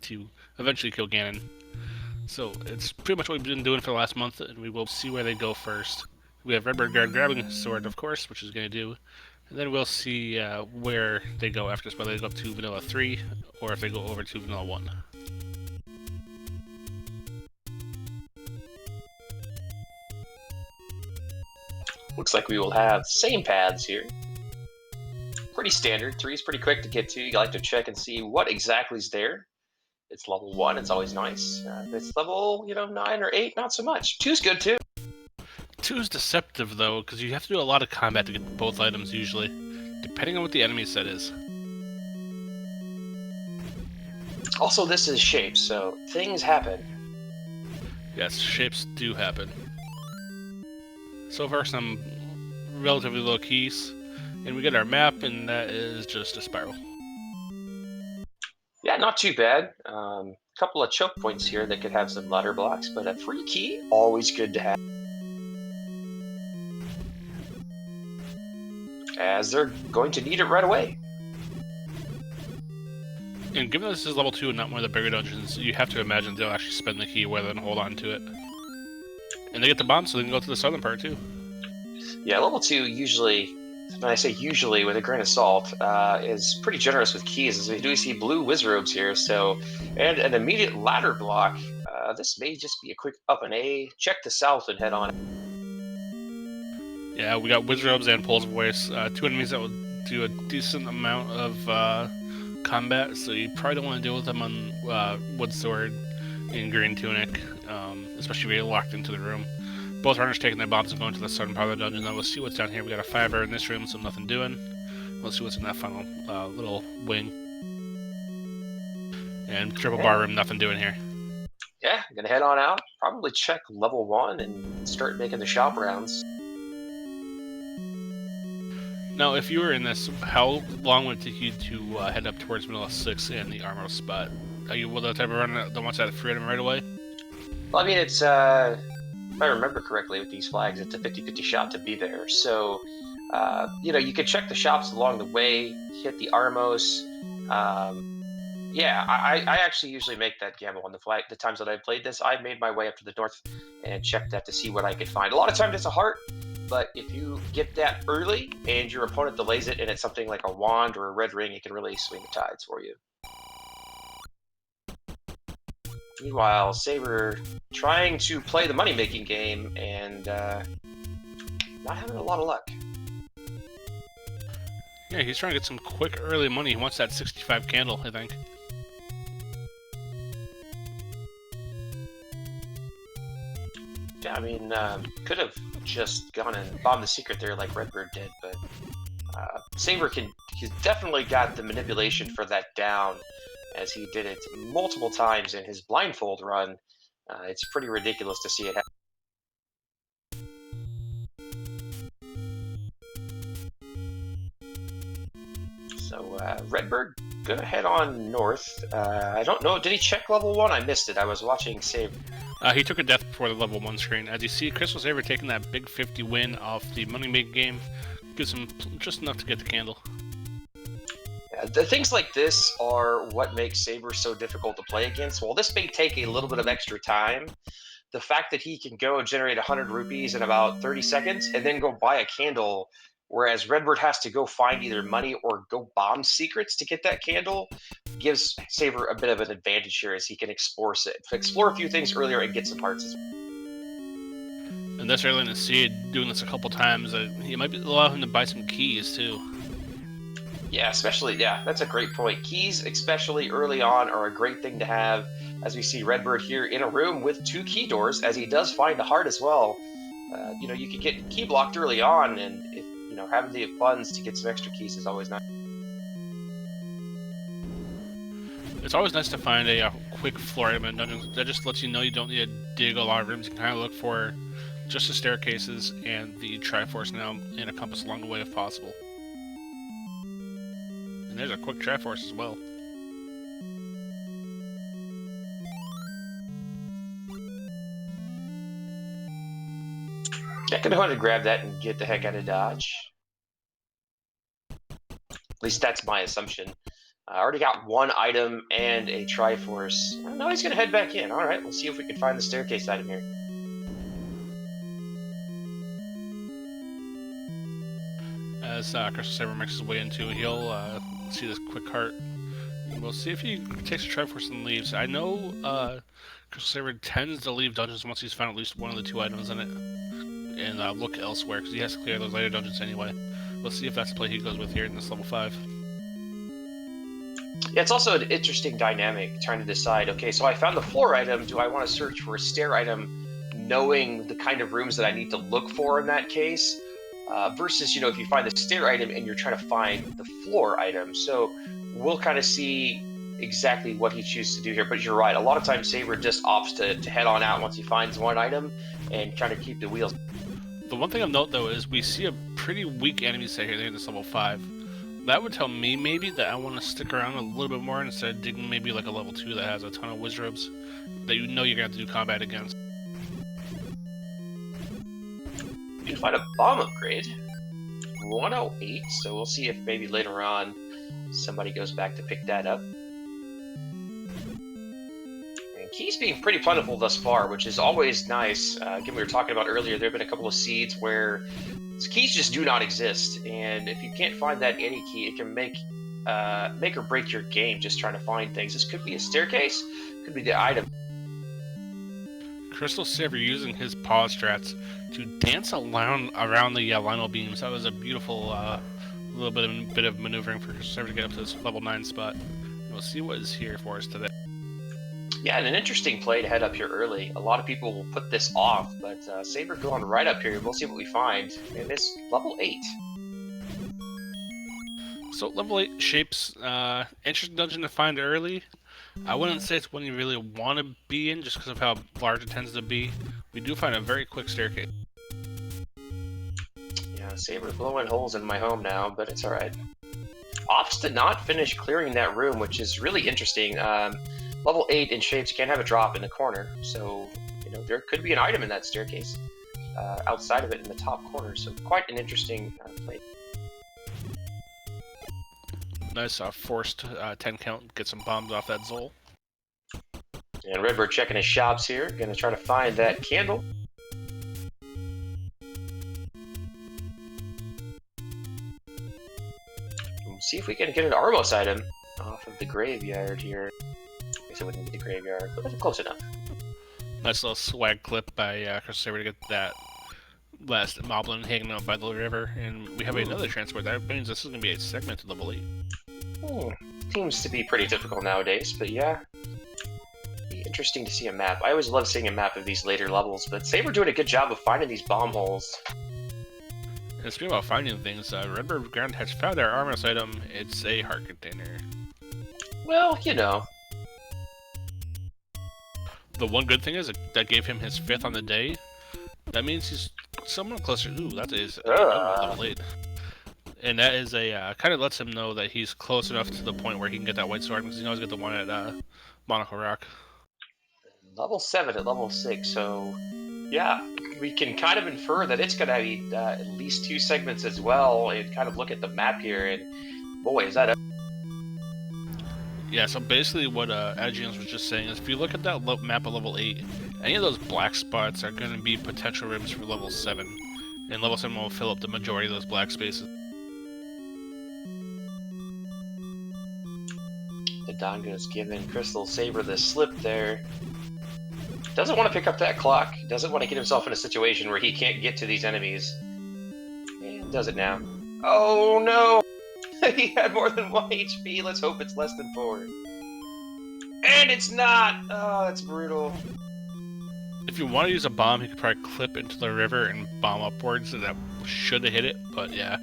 to eventually kill Ganon. So it's pretty much what we've been doing for the last month, and we will see where they go first. We have RedBirdGrad grabbing his sword, of course, which is going to do. And then we'll see where they go after this, whether they go up to Vanilla 3, or if they go over to Vanilla 1. Looks like we will have the same paths here. Pretty standard. 3 is pretty quick to get to. You like to check and see what exactly is there. It's level 1. It's always nice. If it's level, 9 or 8, not so much. 2's good too. 2 is deceptive though, because you have to do a lot of combat to get both items usually, depending on what the enemy set is. Also, this is shapes, so things happen. Yes, shapes do happen. So far, some relatively low keys, and we get our map, and that is just a spiral. Yeah, not too bad. Couple of choke points here that could have some ladder blocks, but a free key, always good to have. As they're going to need it right away. And given this is level 2 and not one of the bigger dungeons, you have to imagine they'll actually spend the key rather than hold on to it. And they get the bomb, so they can go to the southern part too. Yeah, level 2 usually, when I say usually with a grain of salt, is pretty generous with keys, as we do see blue wizrobes here, so, and an immediate ladder block. This may just be a quick up and A, check the south and head on. Yeah, we got wizrobes and poles of voice, 2 enemies that will do a decent amount of combat, so you probably don't want to deal with them on wood sword and green tunic, especially if you're locked into the room. Both runners taking their bombs and going to the southern part of the dungeon. Now we'll see what's down here. We got a 5er in this room, so nothing doing. We'll see what's in that final little wing. And triple bar room, nothing doing here. Yeah, I'm gonna head on out. Probably check level 1 and start making the shop rounds. Now, if you were in this, how long would it take you to head up towards Vanilla 6 and the armor spot? Are you the type of runner that wants that freedom right away? Well, I mean, it's, if I remember correctly with these flags, it's a 50-50 shot to be there. So, you could check the shops along the way, hit the Armos. Yeah, I actually usually make that gamble on the flag. The times that I've played this, I made my way up to the north and checked that to see what I could find. A lot of times it's a heart, but if you get that early and your opponent delays it and it's something like a wand or a red ring, it can really swing the tides for you. Meanwhile, Saber trying to play the money-making game and not having a lot of luck. Yeah, he's trying to get some quick early money. He wants that 65 candle, I think. Yeah, I mean, could have just gone and bombed the secret there like Redbird did, but Saber he's definitely got the manipulation for that down, as he did it multiple times in his blindfold run. It's pretty ridiculous to see it happen. So, Redbird, gonna head on north. I don't know, did he check level 1? I missed it. I was watching Saber. He took a death before the level 1 screen. As you see, CrystalSaver taking that big 50 win off the money-making game gives him just enough to get the candle. The things like this are what makes Saber so difficult to play against. While this may take a little bit of extra time, the fact that he can go and generate 100 rupees in about 30 seconds and then go buy a candle, whereas Redbird has to go find either money or go bomb secrets to get that candle, gives Saber a bit of an advantage here, as he can explore a few things earlier and get some hearts. And this early in the seed, doing this a couple times, he might allow him to buy some keys too. Yeah, that's a great point. Keys, especially early on, are a great thing to have, as we see Redbird here in a room with 2 key doors, as he does find a heart as well. You could get key blocked early on, and if, having the funds to get some extra keys is always nice. It's always nice to find a quick floor item in dungeons. That just lets you know you don't need to dig a lot of rooms. You can kind of look for just the staircases and the Triforce now, and a compass along the way if possible. And there's a quick Triforce as well. Yeah, gonna go ahead and grab that and get the heck out of Dodge. At least that's my assumption. I already got one item and a Triforce. Now he's going to head back in. All right, we'll see if we can find the staircase item here. As CrystalSaver makes his way into, he'll see this quick cart. And we'll see if he takes a Triforce and leaves. I know CrystalSaver tends to leave dungeons once he's found at least one of the 2 items in it, and look elsewhere, because he has to clear those later dungeons anyway. We'll see if that's the play he goes with here in this level 5. Yeah, it's also an interesting dynamic trying to decide, okay, so I found the floor item, do I want to search for a stair item knowing the kind of rooms that I need to look for in that case? Versus, if you find the stair item and you're trying to find the floor item. So we'll kind of see exactly what he chooses to do here. But you're right, a lot of times Saber just opts to head on out once he finds one item and kind of keep the wheels. The one thing of note, though, is we see a pretty weak enemy set here in this level 5. That would tell me maybe that I want to stick around a little bit more instead of digging maybe like a level 2 that has a ton of wizards that you know you're going to have to do combat against. You can find a bomb upgrade. 108, so we'll see if maybe later on somebody goes back to pick that up. And keys being pretty plentiful thus far, which is always nice. Again, we were talking about earlier, there have been a couple of seeds where keys just do not exist, and if you can't find that any key, it can make or break your game just trying to find things. This could be a staircase, could be the item. CrystalSaver using his pause strats to dance around the lino beams. That was a beautiful little bit of maneuvering for CrystalSaver to get up to this level 9 spot. And we'll see what is here for us today. Yeah, and an interesting play to head up here early. A lot of people will put this off, but Saber going right up here. We'll see what we find. And it's level 8. So level 8 shapes, interesting dungeon to find early. I wouldn't say it's one you really want to be in just because of how large it tends to be. We do find a very quick staircase. Yeah, Saber's blowing holes in my home now, but it's alright. Opts to not finish clearing that room, which is really interesting. Level 8 in shapes can have a drop in the corner, so there could be an item in that staircase outside of it in the top corner, so quite an interesting play. Nice forced 10 count, get some bombs off that Zol. And Redbird checking his shops here, gonna try to find that candle. We'll see if we can get an Armos item off of the graveyard here. I guess it wouldn't be the graveyard, but that's close enough. Nice little swag clip by CrystalSaver to get that last moblin hanging out by the river, and we have another transport. That means this is going to be a segment to level 8. Seems to be pretty difficult nowadays, but yeah. Be interesting to see a map. I always love seeing a map of these later levels, but Saber doing a good job of finding these bomb holes. And speaking about finding things, RedBirdGrad has found our Armos item. It's a heart container. Well, The one good thing is that gave him his 5th on the day. That means he's somewhat closer. Ooh, that is level 8. And that is a kind of lets him know that he's close enough to the point where he can get that white sword, because he knows he's got the one at Monaco Rock. Level 7 at level 6, so yeah, we can kind of infer that it's going to be at least 2 segments as well, and kind of look at the map here, and boy, is that Yeah, so basically what Adrian's was just saying is if you look at that map of level 8, any of those black spots are going to be potential rooms for level 7, and level 7 will fill up the majority of those black spaces. The Dongo's giving CrystalSaver the slip there. Doesn't want to pick up that clock, doesn't want to get himself in a situation where he can't get to these enemies. And does it now. Oh no! He had more than 1 HP, let's hope it's less than 4. And it's not! Oh, that's brutal. If you want to use a bomb, you could probably clip into the river and bomb upwards, and that should have hit it, but yeah.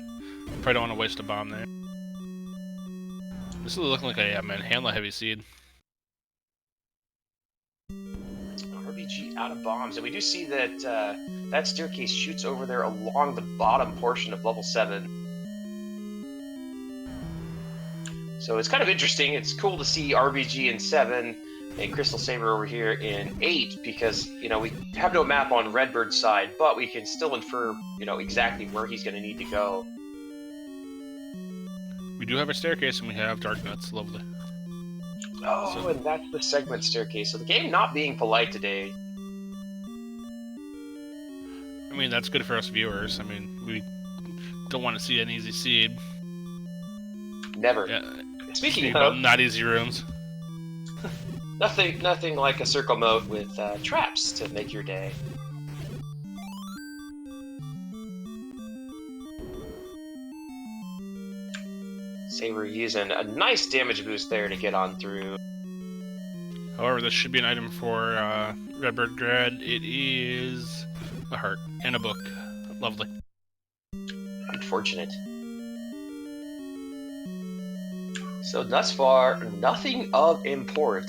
Probably don't want to waste a bomb there. This is looking like a Manhandla heavy seed. RBG out of bombs, and we do see that that staircase shoots over there along the bottom portion of level 7. So it's kind of interesting. It's cool to see RBG in 7 and CrystalSaver over here in 8, because we have no map on Redbird's side, but we can still infer exactly where he's going to need to go. We do have a staircase and we have dark nuts. Lovely. Oh, and that's the segment staircase. So the game not being polite today. I mean, that's good for us viewers. I mean, we don't want to see an easy seed. Never. Yeah. Speaking of of, not easy rooms. nothing like a circle moat with traps to make your day. Saver using a nice damage boost there to get on through. However, this should be an item for RedBirdGrad. It is a heart and a book. Lovely. Unfortunate. So thus far, nothing of import.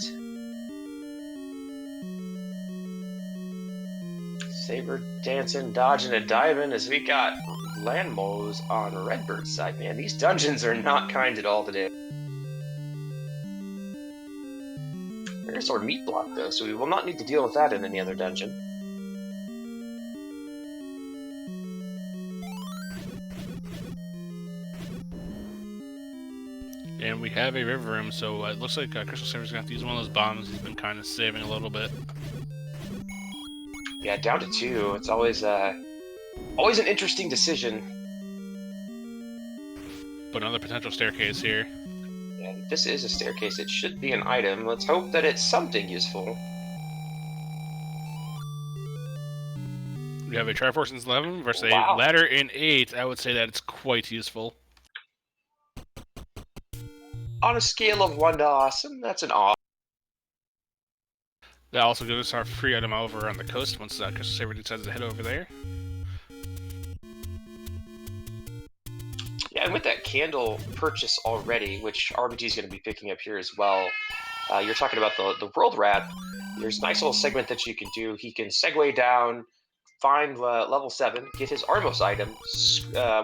Saber dancing, dodging, and diving as we got land mows on Redbird's side. Man, these dungeons are not kind at all today. There's our meat block though, so we will not need to deal with that in any other dungeon. And we have a river room, so it looks like CrystalSaver's gonna have to use one of those bombs. He's been kind of saving a little bit. Yeah, down to 2. It's always always an interesting decision. But another potential staircase here. And this is a staircase. It should be an item. Let's hope that it's something useful. We have a Triforce in 11 versus Wow. a ladder in 8. I would say that it's quite useful. On a scale of 1 to awesome, that's an awesome. That also gives us our free item over on the coast once CrystalSaver decides to head over there. Yeah, and with that candle purchase already, which RBG is going to be picking up here as well, you're talking about the World Rat. There's a nice little segment that you can do. He can segue down, find level 7, get his Armos item,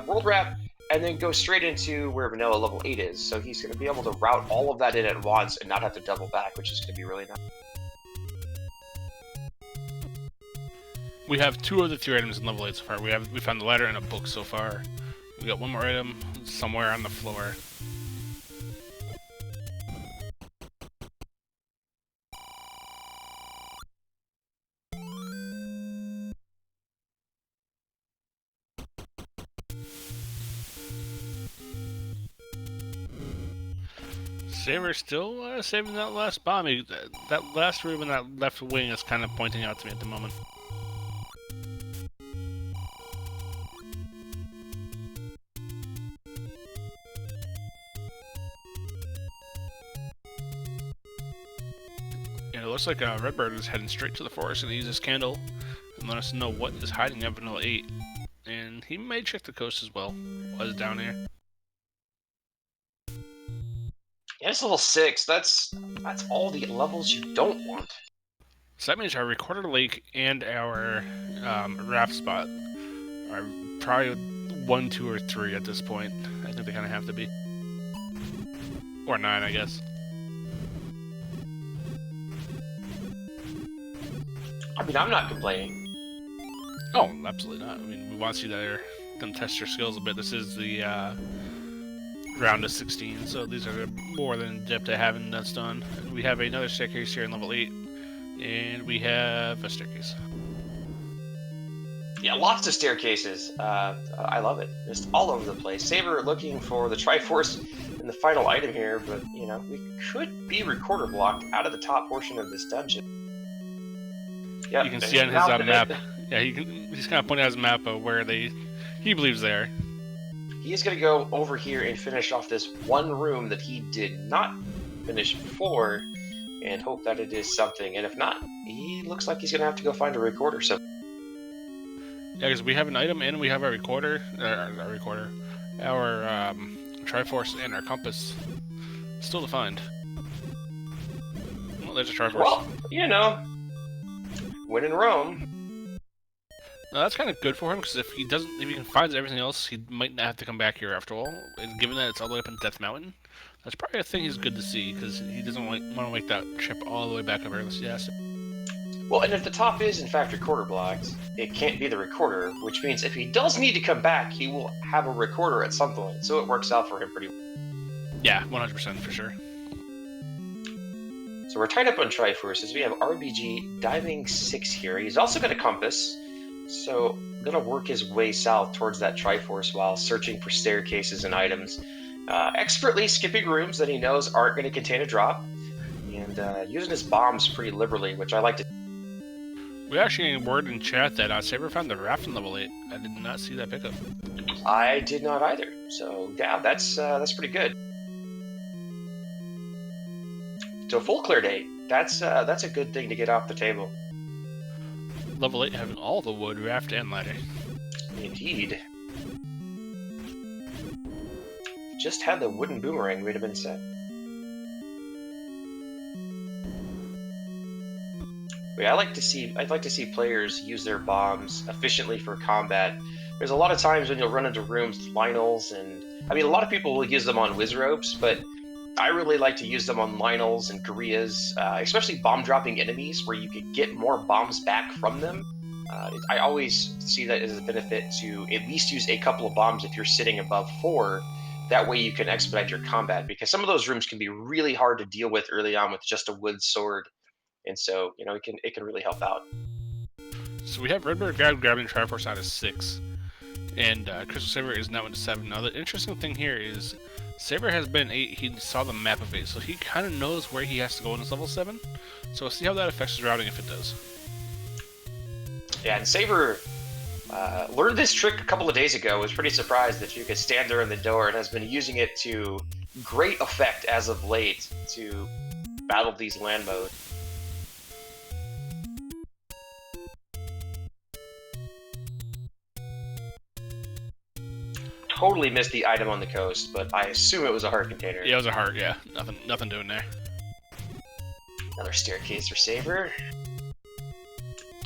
World Rat, and then go straight into where Vanilla level 8 is. So he's going to be able to route all of that in at once and not have to double back, which is going to be really nice. We have 2 of the 3 items in level 8 so far. We found the ladder and a book so far. We got one more item somewhere on the floor. Saver's still saving that last bomb. That last room in that left wing is kind of pointing out to me at the moment. And it looks like Redbird is heading straight to the forest and use his candle and let us know what is hiding at Vanilla 8. And he may check the coast as well while he's down here. Yeah, it's level 6. That's all the levels you don't want. So that means our Recorder Lake and our raft spot are probably 1, 2, or 3 at this point. I think they kind of have to be. Or 9, I guess. I mean, I'm not complaining. Oh, absolutely not. I mean, we want to see them test their skills a bit. This is the round of 16, so these are more than in-depth to having that's done. We have another staircase here in level 8, and we have a staircase. Yeah, lots of staircases. I love it. Just all over the place. Saber looking for the Triforce in the final item here, but, you know, we could be recorder blocked out of the top portion of this dungeon. Yep, You can see on his map. Yeah, he's kind of pointing out his map of where he believes they are. He is going to go over here and finish off this one room that he did not finish before and hope that it is something. And if not, he looks like he's going to have to go find a recorder. So, yeah, because we have an item and we have our recorder, our Triforce and our compass still to find. Well, there's a Triforce. well, you know, when in Rome. No, that's kind of good for him because if he can find everything else, he might not have to come back here after all. And given that it's all the way up in Death Mountain, that's probably a thing he's good to see because he doesn't want to make that trip all the way back up unless he has to. Well, and if the top is in fact recorder blocked, it can't be the recorder, which means if he does need to come back, he will have a recorder at some point. So it works out for him pretty well. Yeah, 100% for sure. So we're tied up on Triforces. We have RBG diving 6 here. He's also got a compass, so gonna work his way south towards that Triforce while searching for staircases and items, expertly skipping rooms that he knows aren't going to contain a drop, and using his bombs pretty liberally, which I like to. We actually had word in chat that Saber found the raft in level 8. I did not see that pickup. I did not either. So yeah, that's pretty good. So full clear date. That's a good thing to get off the table. Level 8 having all the wood, raft, and ladder. Indeed. Just had the wooden boomerang, we'd have been set. But yeah, I'd like to see players use their bombs efficiently for combat. There's a lot of times when you'll run into rooms with Lionels, and I mean, a lot of people will use them on Whiz Ropes, but I really like to use them on Lionels and Guerrillas, especially bomb-dropping enemies, where you could get more bombs back from them. I always see that as a benefit to at least use a couple of bombs if you're sitting above 4. That way you can expedite your combat, because some of those rooms can be really hard to deal with early on with just a wood sword, and so it can really help out. So we have RedBirdGrad grabbing Triforce out of 6, and CrystalSaver is now into 7. Now the interesting thing here is Saber has been 8, he saw the map of 8, so he kind of knows where he has to go in his level 7. So we'll see how that affects his routing if it does. Yeah, and Saber learned this trick a couple of days ago, was pretty surprised that you could stand there in the door, and has been using it to great effect as of late to battle these land modes. Totally missed the item on the coast, but I assume it was a heart container. Yeah, it was a heart, yeah. Nothing doing there. Another staircase for Saber.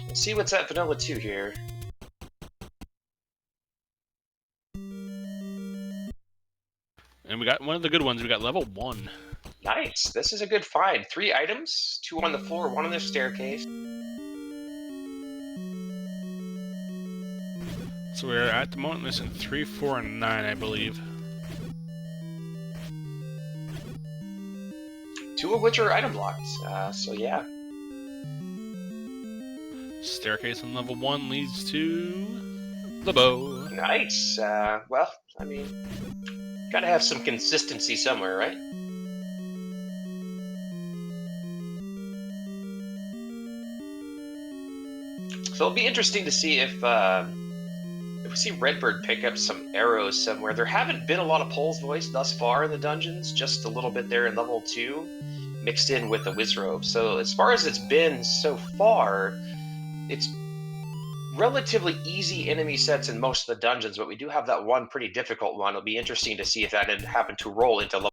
Let's see what's at Vanilla 2 here. And we got one of the good ones, we got level 1. Nice, this is a good find. 3 items, 2 on the floor, 1 on the staircase. So we're at the moment missing 3, 4, and 9, I believe. 2 of which are item blocked, so yeah. Staircase on level 1 leads to the bow. Nice. Well, I mean, gotta have some consistency somewhere, right? So it'll be interesting to see if we see Redbird pick up some arrows somewhere. There haven't been a lot of Pole's voice thus far in the dungeons, just a little bit there in level 2, mixed in with the Wizrobe. So as far as it's been so far, it's relatively easy enemy sets in most of the dungeons, but we do have that one pretty difficult one. It'll be interesting to see if that happened to roll into level.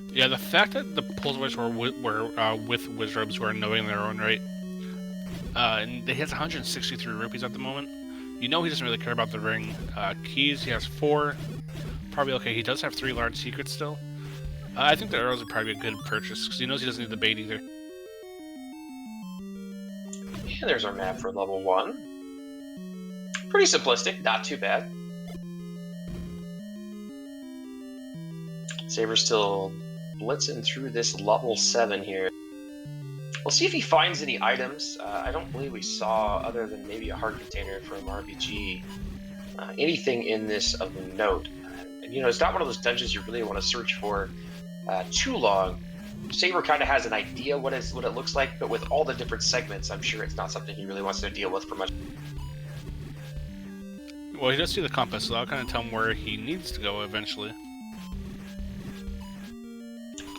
Yeah, the fact that the Pole's voice were with Wizrobes who are knowing in their own right, and he has 163 rupees at the moment. You know he doesn't really care about the ring. Keys, he has 4. Probably okay. He does have 3 large secrets still. I think the arrows would probably be a good purchase, because he knows he doesn't need the bait either. And there's our map for level 1. Pretty simplistic, not too bad. Saber's still blitzing through this level 7 here. We'll see if he finds any items. I don't believe we saw, other than maybe a heart container from RBG, anything in this of note. And, you know, it's not one of those dungeons you really want to search for too long. Saber kind of has an idea what it looks like, but with all the different segments, I'm sure it's not something he really wants to deal with for much. Well, he does see the compass, so that'll kind of tell him where he needs to go eventually.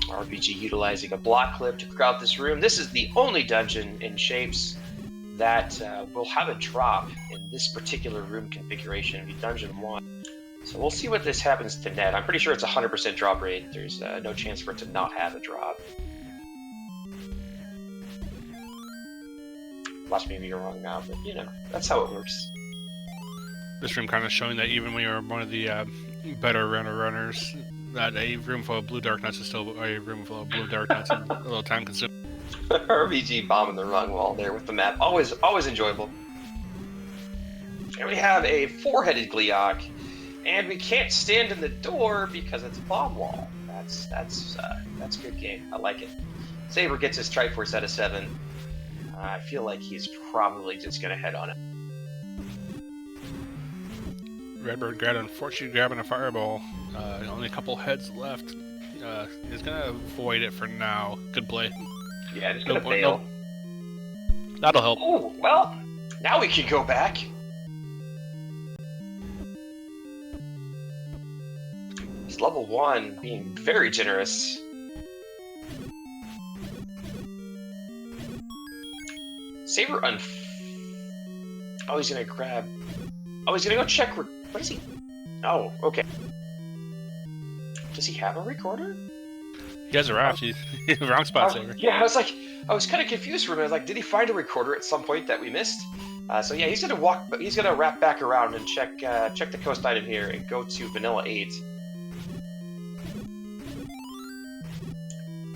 RPG utilizing a block clip to crowd this room. This is the only dungeon in Shapes that will have a drop in this particular room configuration. It'll be Dungeon 1. So we'll see what this happens to net. I'm pretty sure it's 100% drop rate. There's no chance for it to not have a drop. Watch me be wrong now, but you know, that's how it works. This room kind of showing that even when you're one of the better runners, that a room full of blue dark nuts is still a room full of blue dark nuts and a little time consuming. RBG bombing the rung wall there with the map. Always enjoyable. And we have a 4-headed Gleeok. And we can't stand in the door because it's bomb wall. That's a good game. I like it. Saber gets his Triforce out of 7. I feel like he's probably just gonna head on it. RedBirdGrad unfortunately grabbing a fireball. Only a couple heads left. He's gonna avoid it for now. Good play. Yeah, just gonna bail. That'll help. Oh, well, now we can go back. It's level 1 being very generous. Saber Oh, he's gonna grab... Oh, he's gonna go check... What is he... Oh, okay. Does he have a recorder? He has a raft. He's wrong spot, Saber. Yeah, I was kind of confused for a minute. Like, did he find a recorder at some point that we missed? So yeah, he's gonna wrap back around and check the coast item here and go to Vanilla 8.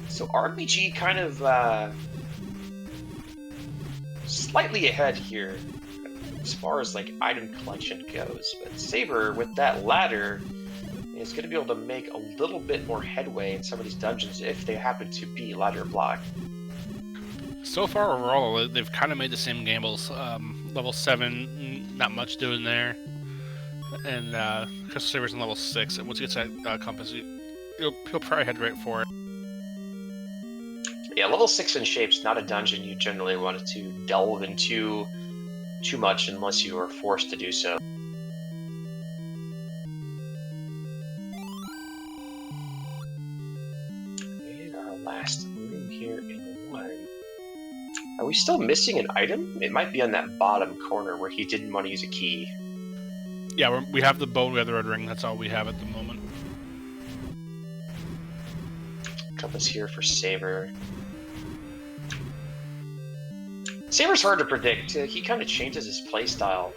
So RBG kind of slightly ahead here as far as like item collection goes, but Saber with that ladder is going to be able to make a little bit more headway in some of these dungeons if they happen to be ladder blocked. So far overall, they've kind of made the same gambles. Level 7, not much doing there, and CrystalSaver's in level 6. And once he gets that compass, he'll probably head right for it. Yeah, level 6 in Shape's not a dungeon you generally want to delve into too much unless you are forced to do so. And our last room here in 1. Are we still missing an item? It might be on that bottom corner where he didn't want to use a key. Yeah, we have the bow, we have the red ring. That's all we have at the moment. Compass here for Saber. Saber's hard to predict. He kind of changes his playstyle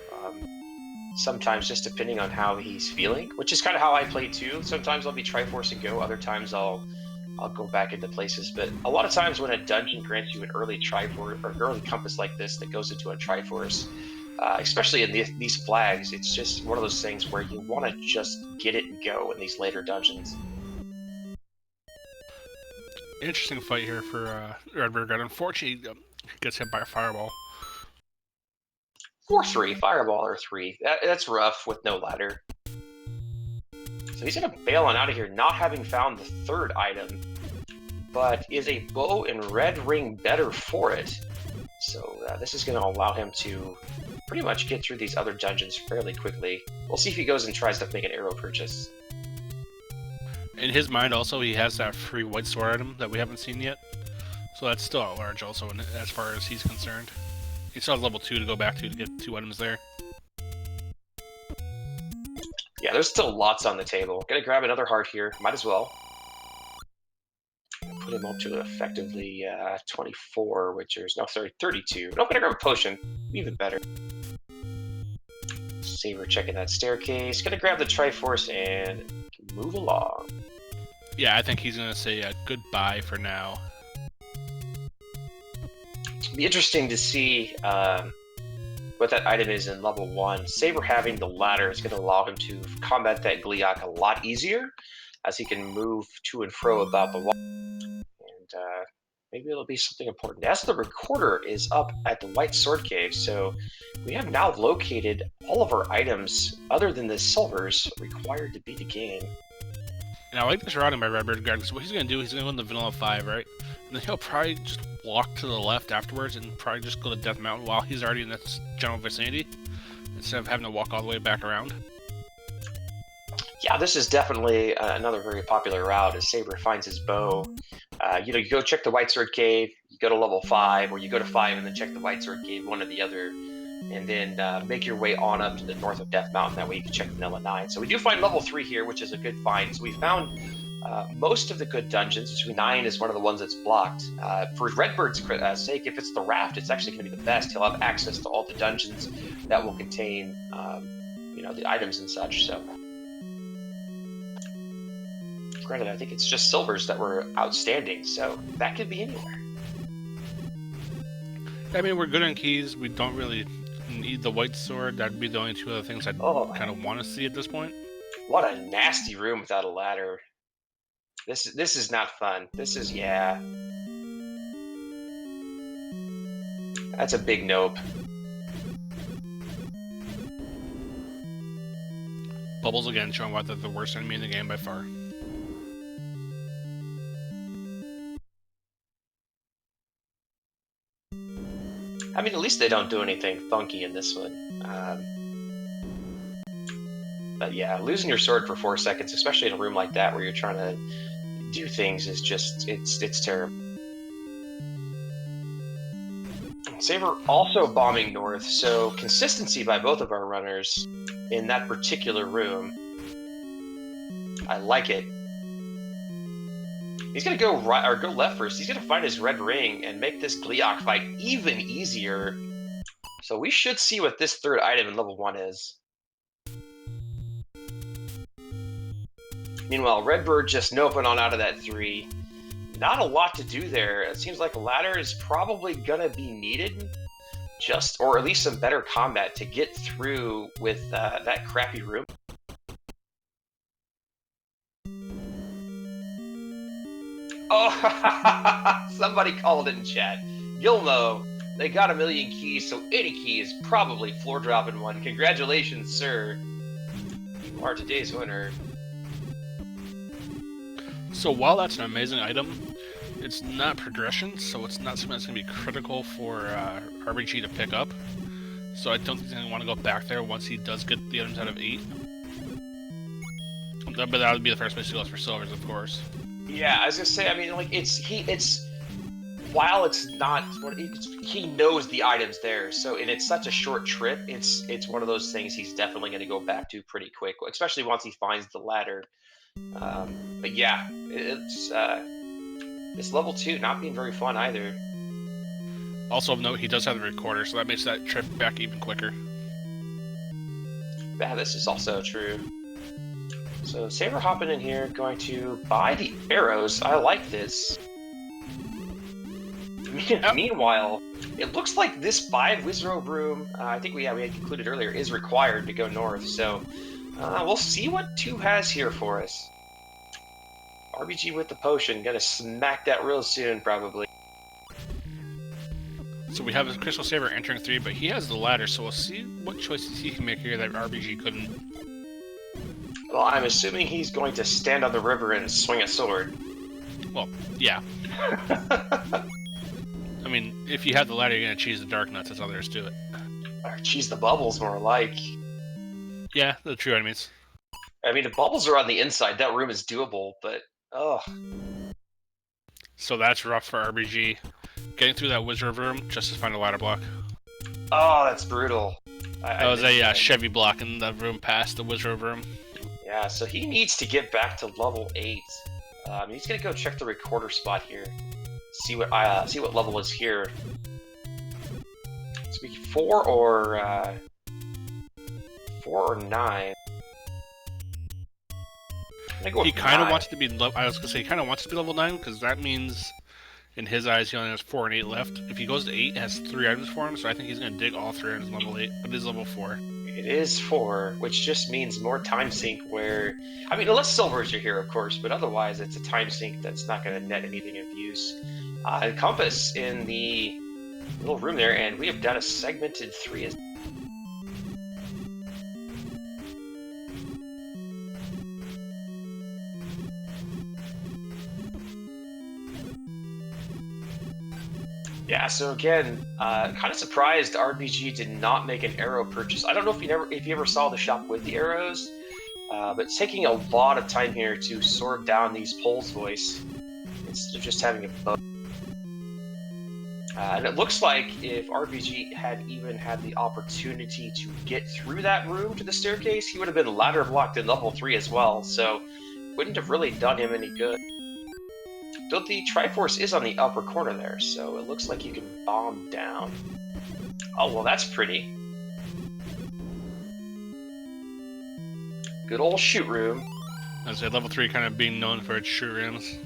sometimes just depending on how he's feeling, which is kind of how I play too. Sometimes I'll be Triforce and go, other times I'll go back into places. But a lot of times when a dungeon grants you an early Triforce or an early compass like this that goes into a Triforce, especially in these flags, it's just one of those things where you want to just get it and go in these later dungeons. Interesting fight here for RedBirdGrad. Unfortunately, gets hit by a fireball. 4-3, fireball or 3. That's rough with no ladder. So he's gonna bail on out of here, not having found the 3rd item. But is a bow and red ring better for it? So this is gonna allow him to pretty much get through these other dungeons fairly quickly. We'll see if he goes and tries to make an arrow purchase. In his mind also, he has that free white sword item that we haven't seen yet. So that's still at large also as far as he's concerned. He still has level 2 to go back to get 2 items there. Yeah, there's still lots on the table. Gonna grab another heart here. Might as well. Put him up to effectively 24, which is... No, sorry, 32. No, gonna grab a potion. Even better. Saber checking that staircase. Gonna grab the Triforce and move along. Yeah, I think he's gonna say goodbye for now. It'll be interesting to see what that item is in level 1. Saber having the ladder is going to allow him to combat that Gliok a lot easier, as he can move to and fro about the wall. And maybe it'll be something important. As the recorder is up at the White Sword Cave, so we have now located all of our items, other than the silvers, required to beat the game. And I like this routing by RedBirdGrad, because what he's going to do, he's going to go in the Vanilla 5, right? And then he'll probably just walk to the left afterwards and probably just go to Death Mountain while he's already in this general vicinity, instead of having to walk all the way back around. Yeah, this is definitely another very popular route as Saber finds his bow. You go check the White Sword Cave, you go to level 5, or you go to 5 and then check the White Sword Cave, one or the other, and then make your way on up to the north of Death Mountain. That way you can check Vanilla 9. So we do find level 3 here, which is a good find. So we found most of the good dungeons. Between 9 is one of the ones that's blocked. For RedBird's sake, if it's the raft, it's actually going to be the best. He'll have access to all the dungeons that will contain, the items and such. So, granted, I think it's just silvers that were outstanding, so that could be anywhere. I mean, we're good on keys. We don't really need the white sword. That'd be the only 2 other things I'd kind of want to see at this point. What a nasty room without a ladder. This is not fun. This is, yeah. That's a big nope. Bubbles again, showing why they're the worst enemy in the game by far. I mean, at least they don't do anything funky in this one. But yeah, losing your sword for 4 seconds, especially in a room like that where you're trying to do things, is just, it's terrible. Saber also bombing north, so consistency by both of our runners in that particular room. I like it. He's gonna go right or go left first. He's gonna find his red ring and make this Gleeok fight even easier. So we should see what this third item in level 1 is. Meanwhile, Redbird just noping on out of that 3. Not a lot to do there. It seems like a ladder is probably gonna be needed, or at least some better combat to get through with that crappy room. Oh, somebody called it in chat. Gilmo, they got 1,000,000 keys, so any key is probably floor dropping one. Congratulations, sir. You are today's winner. So while that's an amazing item, it's not progression, so it's not something that's going to be critical for RBG to pick up. So I don't think he's going to want to go back there once he does get the items out of 8. But that would be the first place he goes for silvers, of course. Yeah, I was gonna say. I mean, like while it's not, he knows the items there. So, and it's such a short trip. It's one of those things he's definitely going to go back to pretty quick, especially once he finds the ladder. But yeah, it's level 2 not being very fun either. Also of note, he does have the recorder, so that makes that trip back even quicker. Yeah, this is also true. So Saber hopping in here, going to buy the arrows. I like this. Meanwhile, it looks like this 5 Wizrobe room, I think we had concluded earlier, is required to go north. So we'll see what 2 has here for us. RBG with the potion, gonna smack that real soon, probably. So we have a CrystalSaver entering 3, but he has the ladder, so we'll see what choices he can make here that RBG couldn't. Well, I'm assuming he's going to stand on the river and swing a sword. Well, yeah. I mean, if you have the ladder, you're going to cheese the dark nuts. That's all there is to it. Or cheese the bubbles, more like. Yeah, the true enemies. I mean, the bubbles are on the inside. That room is doable, but oh. So that's rough for RBG. Getting through that wizard room just to find a ladder block. Oh, that's brutal. That was a Chevy block in the room past the wizard room. Yeah, so he needs to get back to level 8. He's gonna go check the recorder spot here. See what level is here. It's be 4 or 9. He kind of wants to be. I was gonna say he kind of wants to be level 9 because that means, in his eyes, he only has 4 and 8 left. If he goes to 8, it has 3 items for him. So I think he's gonna dig all 3 items level 8. But it is level 4. It is 4, which just means more time sink. Where I mean, unless silvers are here, of course, but otherwise it's a time sink that's not going to net anything of use. Compass in the little room there, and we have done a segmented 3. Yeah, so again, kind of surprised RBG did not make an arrow purchase. I don't know if you ever saw the shop with the arrows, but it's taking a lot of time here to sort down these Pole's Voice instead of just having a bow. And it looks like if RBG had even had the opportunity to get through that room to the staircase, he would have been ladder blocked in level 3 as well, so wouldn't have really done him any good. Though the Triforce is on the upper corner there, so it looks like you can bomb down. Oh, well, that's pretty. Good old shoot room. I'd say level 3 kind of being known for its shoot rooms.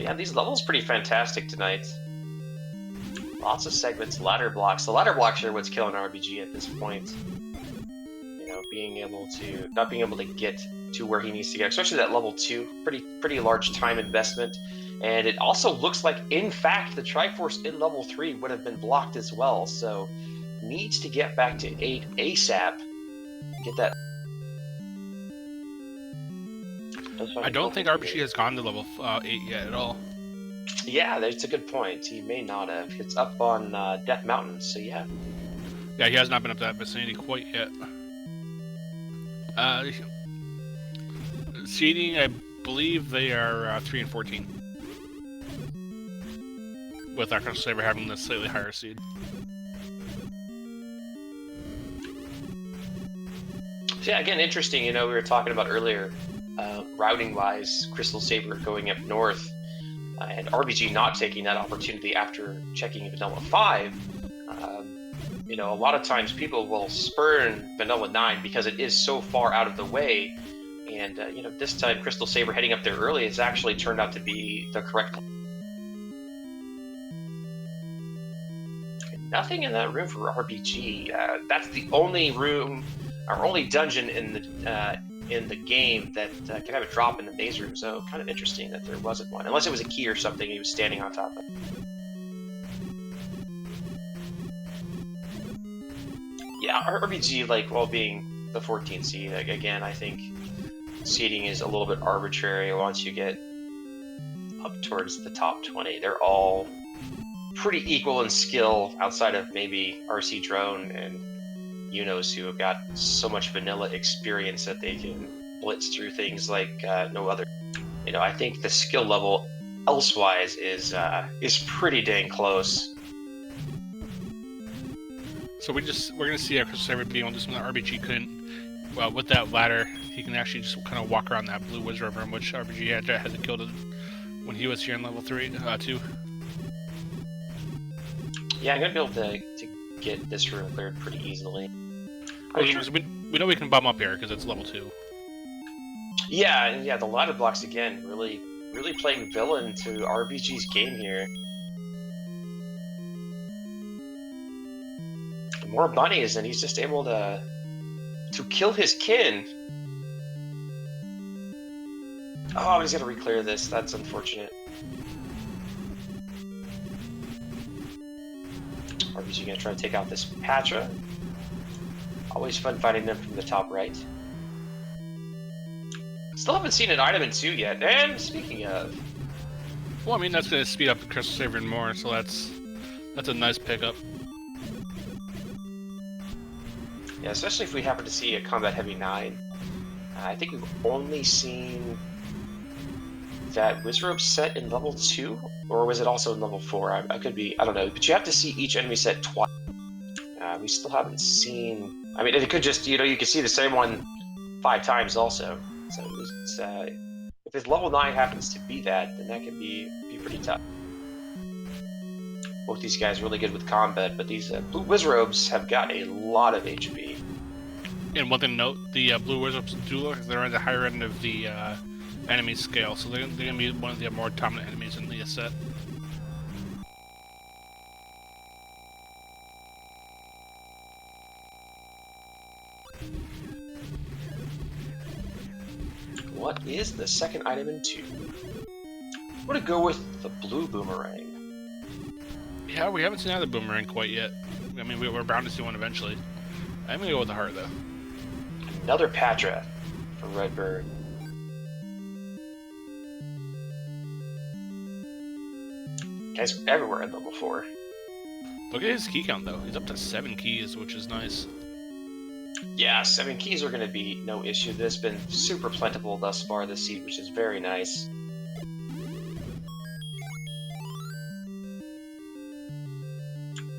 But yeah, these levels pretty fantastic tonight. Lots of segments, ladder blocks. The ladder blocks are what's killing RBG at this point. You know, not being able to get to where he needs to get, especially that level 2, pretty large time investment. And it also looks like, in fact, the Triforce in level 3 would have been blocked as well. So needs to get back to 8 ASAP. Get that. I don't think RBG has gone to level 8 yet at all. Yeah, that's a good point. He may not have. It's up on Death Mountain, so yeah. Yeah, he has not been up that vicinity quite yet. Seeding, I believe they are 3 and 14. With our CrystalSaver having the slightly higher seed. So yeah, again, interesting. You know, we were talking about earlier, routing-wise, CrystalSaver going up north, and RBG not taking that opportunity after checking Vanilla 5. You know, a lot of times people will spurn Vanilla 9 because it is so far out of the way. And, you know, this time CrystalSaver heading up there early has actually turned out to be the correct. Nothing in that room for RBG. That's the only room, or only dungeon in the game that can have a drop in the maze room. So kind of interesting that there wasn't one, unless it was a key or something he was standing on top of. Yeah, RBG, like, while being the 14th seed, like, again, I think seeding is a little bit arbitrary once you get up towards the top 20. They're all pretty equal in skill, outside of maybe RC Drone and Unos, who have got so much vanilla experience that they can blitz through things like no other. You know, I think the skill level elsewise is pretty dang close. So we're gonna see our CrystalSaver being able to do something that RBG couldn't. Well, with that ladder, he can actually just kind of walk around that blue wizard room, which RBG had to kill when he was here in level 2. Yeah, I'm gonna be able to get this room cleared pretty easily. Well, we know we can bum up here because it's level 2. Yeah, the ladder blocks again really playing villain to RBG's game here. More bunnies, and he's just able to kill his kin. Oh, he's got to re-clear this. That's unfortunate. RBG gonna try to take out this Patra. Always fun fighting them from the top right. Still haven't seen an item in 2 yet. And speaking of, well, I mean, that's gonna speed up the CrystalSaver more, so that's a nice pickup. Yeah, especially if we happen to see a Combat Heavy 9. I think we've only seen that Wizrobe set in level 2, or was it also in level 4? I could be, I don't know, but you have to see each enemy set twice. We still haven't seen, I mean, it could just, you know, you could see the same one 5 times also. So it's, if his level 9 happens to be that, then that could be pretty tough. Both these guys really good with combat, but these blue Wizrobes have got a lot of HP. And one thing to note, the blue Wizrobes do look like they're on the higher end of the enemy scale, so they're going to be one of the more dominant enemies in the set. What is the second item in 2? I'm going to go with the blue boomerang. Yeah, we haven't seen either boomerang quite yet. I mean, we're bound to see one eventually. I'm going to go with the heart, though. Another Patra for Redbird. Guys are everywhere at level 4. Look at his key count, though. He's up to 7 keys, which is nice. Yeah, 7 keys are going to be no issue. This has been super plentiful thus far this seed, which is very nice.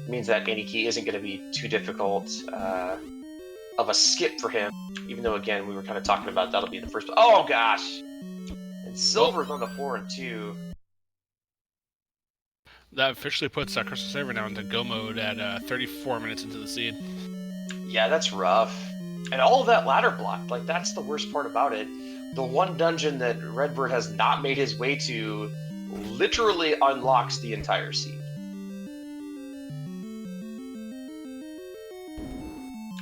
Means that any key isn't going to be too difficult of a skip for him. Even though, again, we were kind of talking about that'll be the first. Oh gosh! And Silver's on the 4 and 2. That officially puts CrystalSaver now into go mode at 34 minutes into the seed. Yeah, that's rough. And all of that ladder block, like, that's the worst part about it. The one dungeon that Redbird has not made his way to literally unlocks the entire seed.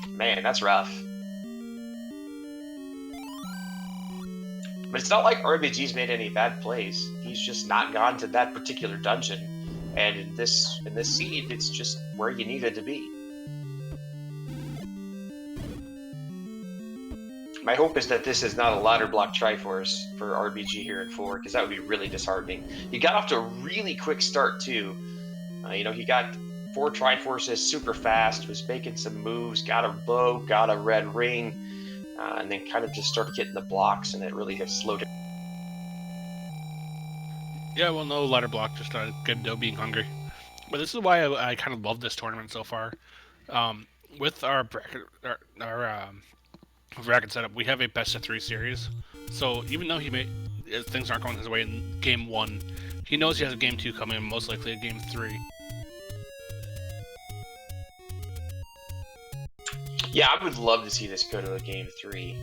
Man, that's rough. But it's not like RBG's made any bad plays. He's just not gone to that particular dungeon. And in this seed, it's just where you needed to be. My hope is that this is not a ladder block Triforce for RBG here in 4, because that would be really disheartening. He got off to a really quick start, too. You know, he got 4 Triforces super fast, was making some moves, got a bow, got a red ring, and then kind of just started getting the blocks, and it really has slowed it. Yeah, well, no ladder block, just a good dough being hungry. But this is why I kind of love this tournament so far. With our bracket, bracket setup, we have a best of 3 series. So even though things aren't going his way in game 1, he knows he has a game 2 coming, and most likely a game 3. Yeah, I would love to see this go to a game 3.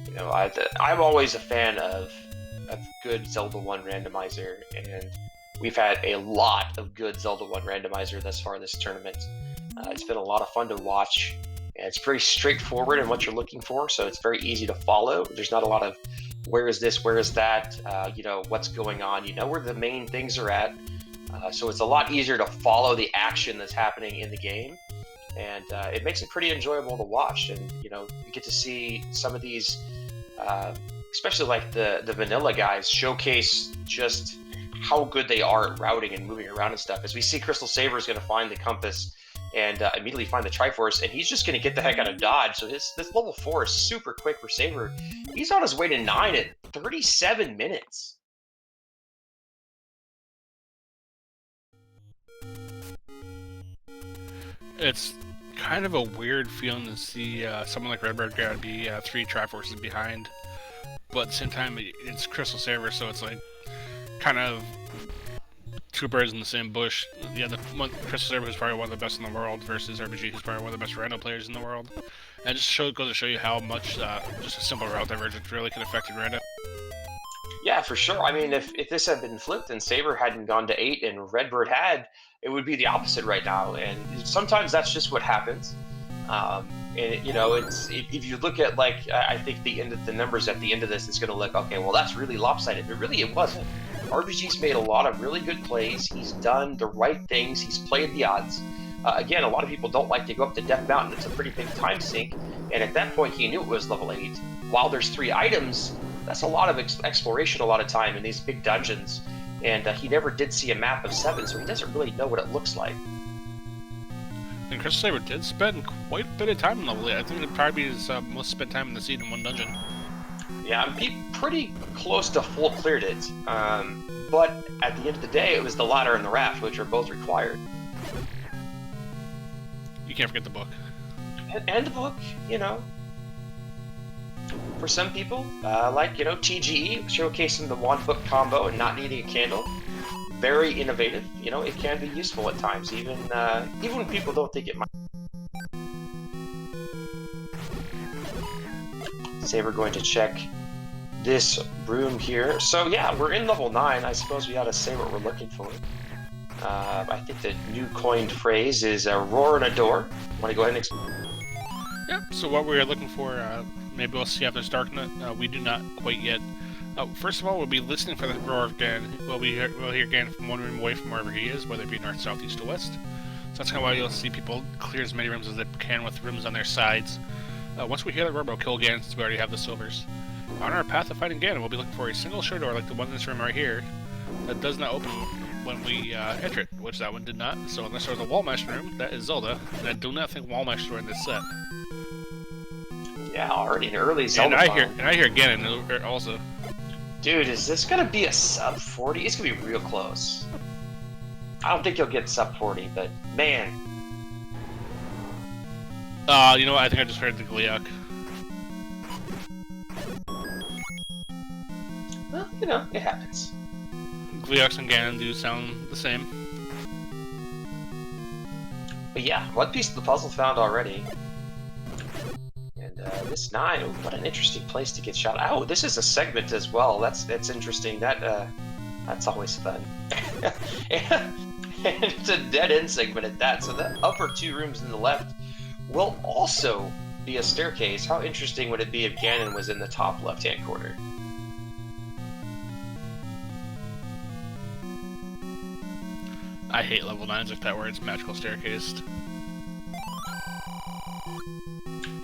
You know, I'm always a fan of good Zelda 1 randomizer, and we've had a lot of good Zelda 1 randomizer thus far this tournament. It's been a lot of fun to watch, and it's very straightforward in what you're looking for, so it's very easy to follow. There's not a lot of where is this, where is that, you know, what's going on. You know where the main things are at, so it's a lot easier to follow the action that's happening in the game. And it makes it pretty enjoyable to watch, and you know, you get to see some of these, especially like the vanilla guys, showcase just how good they are at routing and moving around and stuff. As we see, CrystalSaver is going to find the compass and immediately find the Triforce, and he's just going to get the heck out of dodge. So this level 4 is super quick for Saber. He's on his way to 9 at 37 minutes. It's kind of a weird feeling to see someone like RedBirdGrad be 3 Triforces behind, but at the same time, it's CrystalSaver, so it's like kind of 2 birds in the same bush. Yeah, CrystalSaver is probably one of the best in the world versus RBG, who's probably one of the best rando players in the world. And it just goes to show you how much just a simple route divergence really can affect your rando. Yeah, for sure. I mean, if this had been flipped and Saber hadn't gone to 8 and Redbird had, it would be the opposite right now. And sometimes that's just what happens. And you know, if you look at, like, I think the numbers at the end of this, it's going to look, okay, well, that's really lopsided. But really, it wasn't. RBG's made a lot of really good plays. He's done the right things. He's played the odds. Again, a lot of people don't like to go up to Death Mountain. It's a pretty big time sink. And at that point, he knew it was level 8. While there's 3 items, that's a lot of exploration a lot of time in these big dungeons. And he never did see a map of 7, so he doesn't really know what it looks like. And CrystalSaver did spend quite a bit of time in level 8. I think it probably is most spent time in the seed in one dungeon. Yeah, he pretty close to full cleared it. But at the end of the day, it was the ladder and the raft, which are both required. You can't forget the book. And the book, you know. For some people, like, you know, TGE, showcasing the wand book combo and not needing a candle. Very innovative. You know, it can be useful at times, even when people don't think it might. Saber going to check this room here. So yeah, we're in level 9. I suppose we ought to say what we're looking for. I think the new coined phrase is a roar and a door. Want to go ahead and explain? Yeah, so what we're looking for, maybe we'll see after Starknet. We do not quite yet. First of all, we'll be listening for the roar of Gan. We'll hear Gan from one room away from wherever he is, whether it be north, south, east, or west. So that's kind of why you'll see people clear as many rooms as they can with rooms on their sides. Once we hear the roar, we'll kill Gan since we already have the silvers. On our path of fighting Gan, we'll be looking for a single sure door like the one in this room right here that does not open when we enter it, which that one did not. So unless there's a wall mesh room, that is Zelda, and I do not think wall mesh are in this set. Yeah, already an early Zelda. And I hear Ganon also. Dude, is this gonna be a sub 40? It's gonna be real close. I don't think you'll get sub 40, but man. You know what? I think I just heard the Gliok. Well, you know, it happens. Glioks and Ganon do sound the same. But yeah, one piece of the puzzle found already. And this 9, what an interesting place to get shot. Oh, this is a segment as well. That's interesting. That's always fun. and it's a dead-end segment at that. So the upper 2 rooms in the left will also be a staircase. How interesting would it be if Ganon was in the top left-hand corner? I hate level 9s like that where it's magical staircased.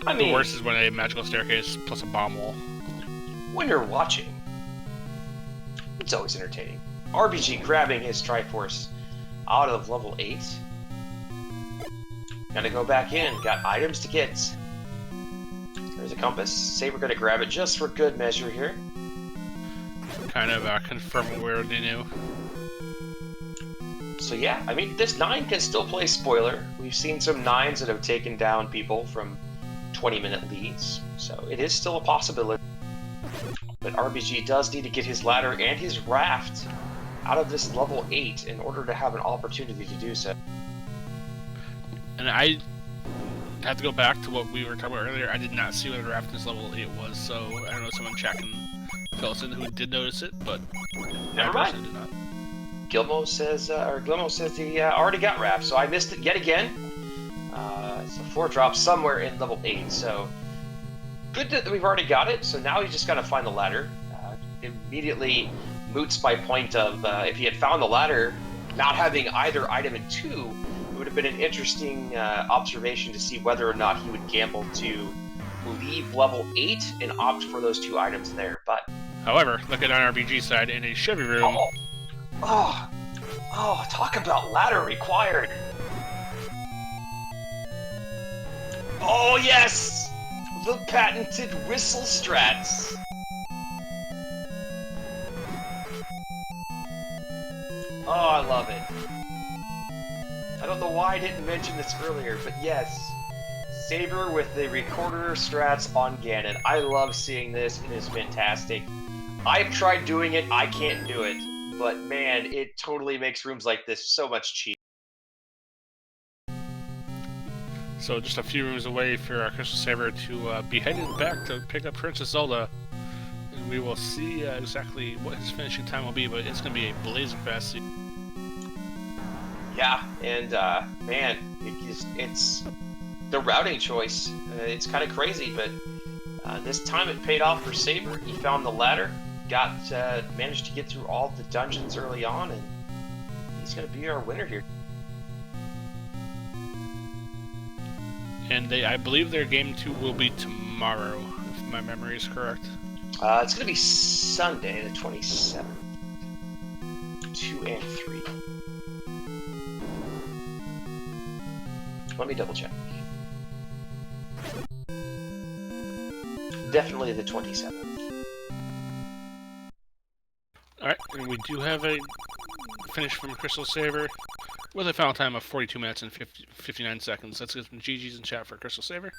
I mean, the worst is when a magical staircase plus a bomb wall. When you're watching, it's always entertaining. RBG grabbing his Triforce out of level 8. Gotta go back in, got items to get. There's a compass. Saber gonna grab it just for good measure here. Kind of confirm what we already knew. So yeah, I mean, this 9 can still play spoiler. We've seen some 9s that have taken down people from 20-minute leads, so it is still a possibility. But RBG does need to get his ladder and his raft out of this level 8 in order to have an opportunity to do so. And I have to go back to what we were talking about earlier. I did not see what the raft in this level 8 was, so I don't know if someone check and fill us in who did notice it, but never mind. Did not. Gilmo says he already got raft, so I missed it yet again. It's a 4 drop somewhere in level 8, so good that we've already got it. So now he's just got to find the ladder. Immediately moots my point of if he had found the ladder, not having either item in 2, it would have been an interesting observation to see whether or not he would gamble to leave level 8 and opt for those 2 items there. But however, look at our RBG side in a Chevy room. Oh, talk about ladder required. Oh yes, the patented whistle strats. Oh, I love it. I don't know why I didn't mention this earlier, but yes, Saber with the recorder strats on Ganon. I love seeing this. It is fantastic. I've tried doing it. I can't do it. But man, it totally makes rooms like this so much cheaper. So just a few rooms away for our CrystalSaver to be headed back to pick up Princess Zelda. And we will see exactly what his finishing time will be, but it's going to be a blazing fast scene. Yeah, and man, it's the routing choice. It's kind of crazy, but this time it paid off for Saber. He found the ladder. Managed to get through all the dungeons early on, and he's going to be our winner here. And I believe their game 2 will be tomorrow, if my memory is correct. It's going to be Sunday, the 27th. 2 and 3. Let me double check. Definitely the 27th. Alright, and we do have a finish from CrystalSaver with a final time of 42 minutes and 59 seconds. Let's get some GG's in chat for CrystalSaver.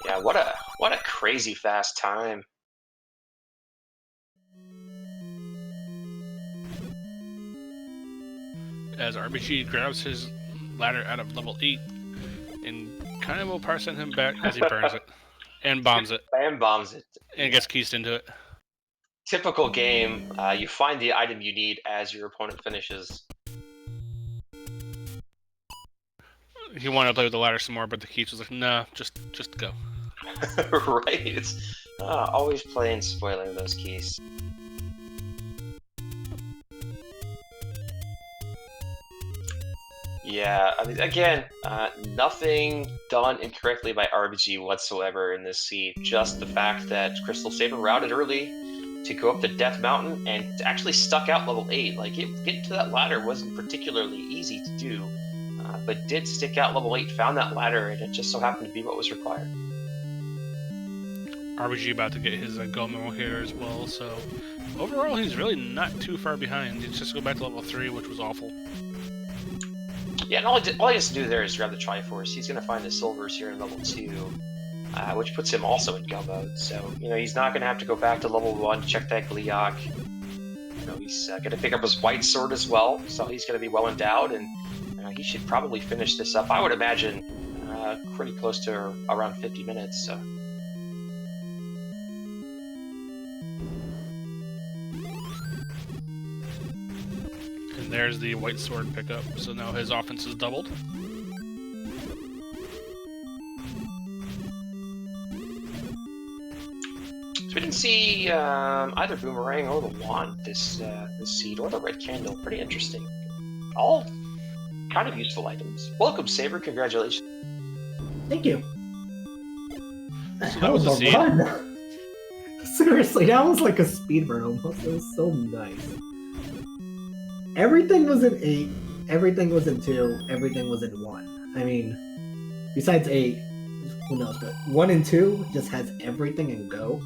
Yeah, what a crazy fast time. As RBG grabs his ladder out of level 8 and kind of will send him back as he burns it and bombs it. And bombs it. And gets keysed into it. Typical game, you find the item you need as your opponent finishes. He wanted to play with the ladder some more, but the Keats was like, nah, just go. Right? It's always playing spoiling those keys. Yeah, I mean, again, nothing done incorrectly by RBG whatsoever in this seed. Just the fact that CrystalSaver routed early to go up to Death Mountain and actually stuck out level 8. Like, getting to that ladder wasn't particularly easy to do, but did stick out level 8, found that ladder, and it just so happened to be what was required. RBG about to get his Gomo here as well, so overall he's really not too far behind. It's just go back to level 3, which was awful. Yeah, and all he has to do there is grab the Triforce. He's going to find the silvers here in level 2, which puts him also in go mode. So, he's not going to have to go back to level 1 to check that Gliok. He's going to pick up his white sword as well, so he's going to be well endowed, and he should probably finish this up, I would imagine, pretty close to around 50 minutes. So And there's the white sword pickup. So now his offense is doubled. So we didn't see either Boomerang or the Wand this seed, or the Red Candle. Pretty interesting. All kind of useful items. Welcome, Saber. Congratulations. Thank you. So that was a seed. Run. Seriously, that was like a speed run almost. It was so nice. Everything was in 8, everything was in 2, everything was in 1. I mean, besides 8, who knows, but 1 and 2 just has everything in go.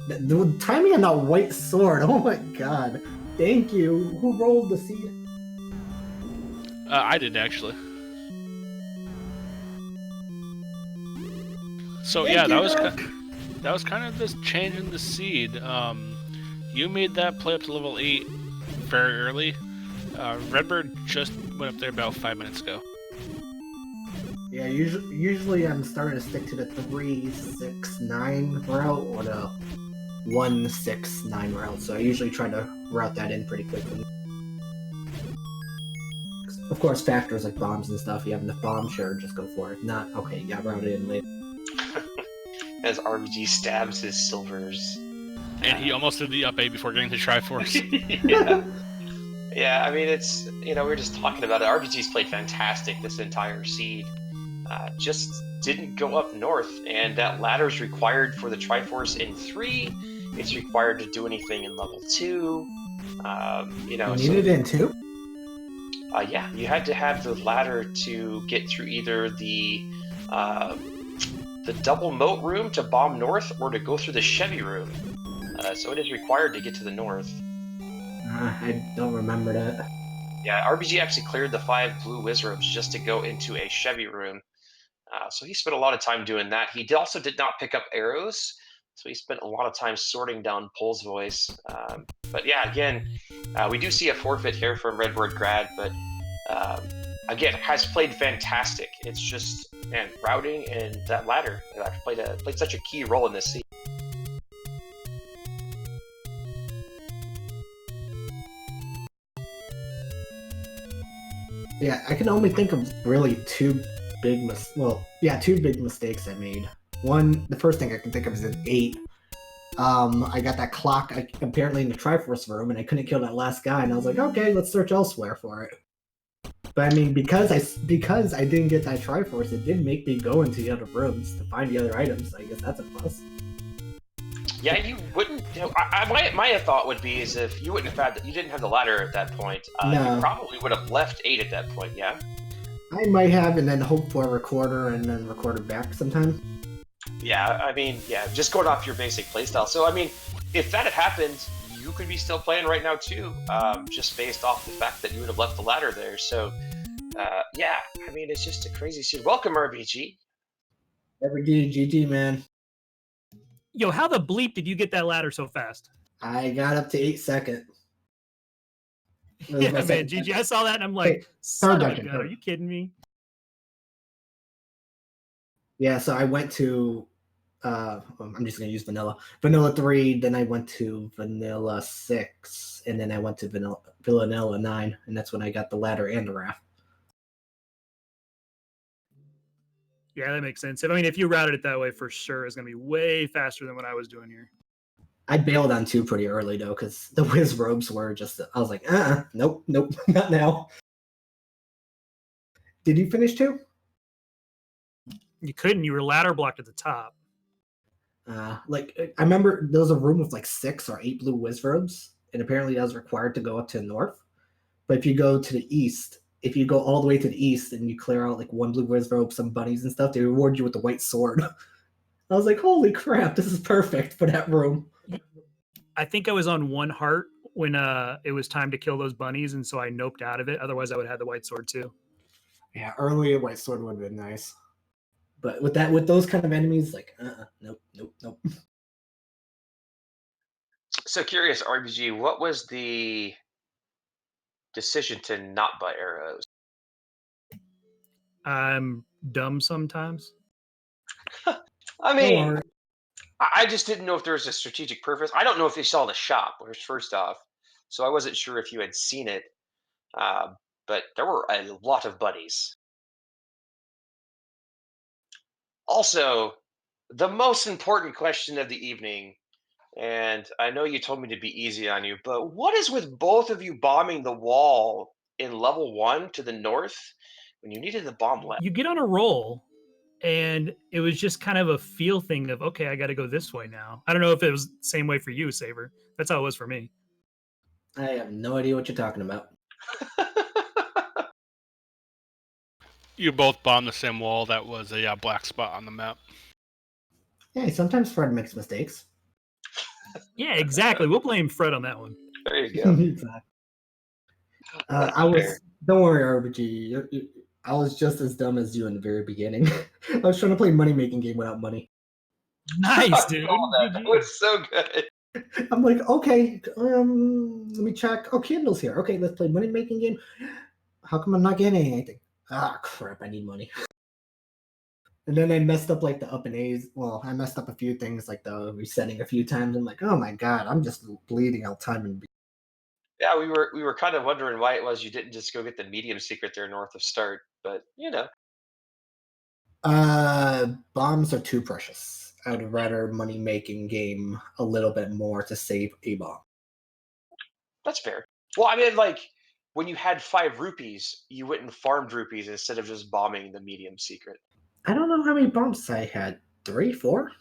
The timing on that white sword, oh my god. Thank you. Who rolled the seed? I did, actually. So yeah, that was kind of this change in the seed. You made that play up to level 8 very early. Redbird just went up there about 5 minutes ago. Yeah, usually I'm starting to stick to the 3-6-9 route or the 1-6-9 route, so I usually try to route that in pretty quickly. Of course, factors like bombs and stuff, you have enough bombs, sure, just go for it. If not, okay, you got routed in later. As RBG stabs his silvers. And he almost did the up A before getting to Triforce. Yeah. Yeah, I mean, it's, we were just talking about it. RBG's played fantastic this entire seed. Just didn't go up north, and that ladder's required for the Triforce in 3. It's required to do anything in level 2. You needed it in 2? Yeah, you had to have the ladder to get through either the double moat room to bomb north, or to go through the Chevy room. So it is required to get to the north. I don't remember that. Yeah, RBG actually cleared the 5 blue Wizrobes just to go into a Chevy room. So he spent a lot of time doing that. He also did not pick up arrows, so he spent a lot of time sorting down Pole's voice. But yeah, again, we do see a forfeit here from RedBirdGrad, but again, has played fantastic. It's just, man, routing and that ladder played such a key role in this scene. Yeah, I can only think of really two big mistakes I made. One, the first thing I can think of is in 8. I got that clock apparently in the Triforce room, and I couldn't kill that last guy, and I was like, okay, let's search elsewhere for it. But I mean, because I didn't get that Triforce, it did make me go into the other rooms to find the other items. So I guess that's a plus. Yeah, you wouldn't. My thought would be is if you wouldn't have you didn't have the ladder at that point, No. You probably would have left 8 at that point. Yeah. I might have, and then hope for a recorder, and then record it back sometime. Yeah, I mean, yeah, just going off your basic playstyle. So I mean, if that had happened, you could be still playing right now too, just based off the fact that you would have left the ladder there. So, yeah, I mean, it's just a crazy scene. Welcome, RBG. GG, man. Yo, how the bleep did you get that ladder so fast? I got up to 8 seconds. Yeah, man, GG. I saw that and I'm like, son of a gun, are you kidding me? Yeah, so I went to, I'm just going to use Vanilla 3, then I went to Vanilla 6, and then I went to Vanilla 9, and that's when I got the ladder and the raft. Yeah, that makes sense. I mean, if you routed it that way, for sure, it's going to be way faster than what I was doing here. I bailed on 2 pretty early, though, because the Wizrobes were just, I was like, nope, not now. Did you finish 2? You couldn't. You were ladder blocked at the top. Like, I remember there was a room with like 6 or 8 blue Wizrobes, and apparently that was required to go up to the north. But if you go to the east, if you go all the way to the east and you clear out like 1 blue Wizrobe, some bunnies and stuff, they reward you with the white sword. I was like, holy crap, this is perfect for that room. I think I was on 1 heart when it was time to kill those bunnies, and so I noped out of it. Otherwise, I would have had the white sword too. Yeah, early a white sword would have been nice. But with those kind of enemies, like, nope. So curious, RBG, what was the decision to not buy arrows? I'm dumb sometimes. I mean, I just didn't know if there was a strategic purpose. I don't know if you saw the shop, first off, so I wasn't sure if you had seen it. But there were a lot of buddies. Also, the most important question of the evening, and I know you told me to be easy on you, but what is with both of you bombing the wall in level 1 to the north when you needed the bomb left? You get on a roll, and it was just kind of a feel thing of, okay, I got to go this way now. I don't know if it was the same way for you, Saver. That's how it was for me. I have no idea what you're talking about. You both bombed the same wall that was a black spot on the map. Yeah, sometimes Fred makes mistakes. Yeah, exactly. We'll blame Fred on that one. There you go. Exactly. Don't worry, RBG. I was just as dumb as you in the very beginning. I was trying to play money making game without money. Nice, dude. That was so good. I'm like, okay, let me check. Oh, Kindle's here. Okay, let's play money making game. How come I'm not getting anything? Ah, crap! I need money. And then I messed up like the up and A's. Well, I messed up a few things like the resetting a few times. I'm like, oh my god, I'm just bleeding out time and. Yeah, we were kind of wondering why it was you didn't just go get the medium secret there north of start, but you know. Bombs are too precious. I would rather money making game a little bit more to save a bomb. That's fair. Well, I mean, like when you had 5 rupees, you went and farmed rupees instead of just bombing the medium secret. I don't know how many bombs I had. 3, 4?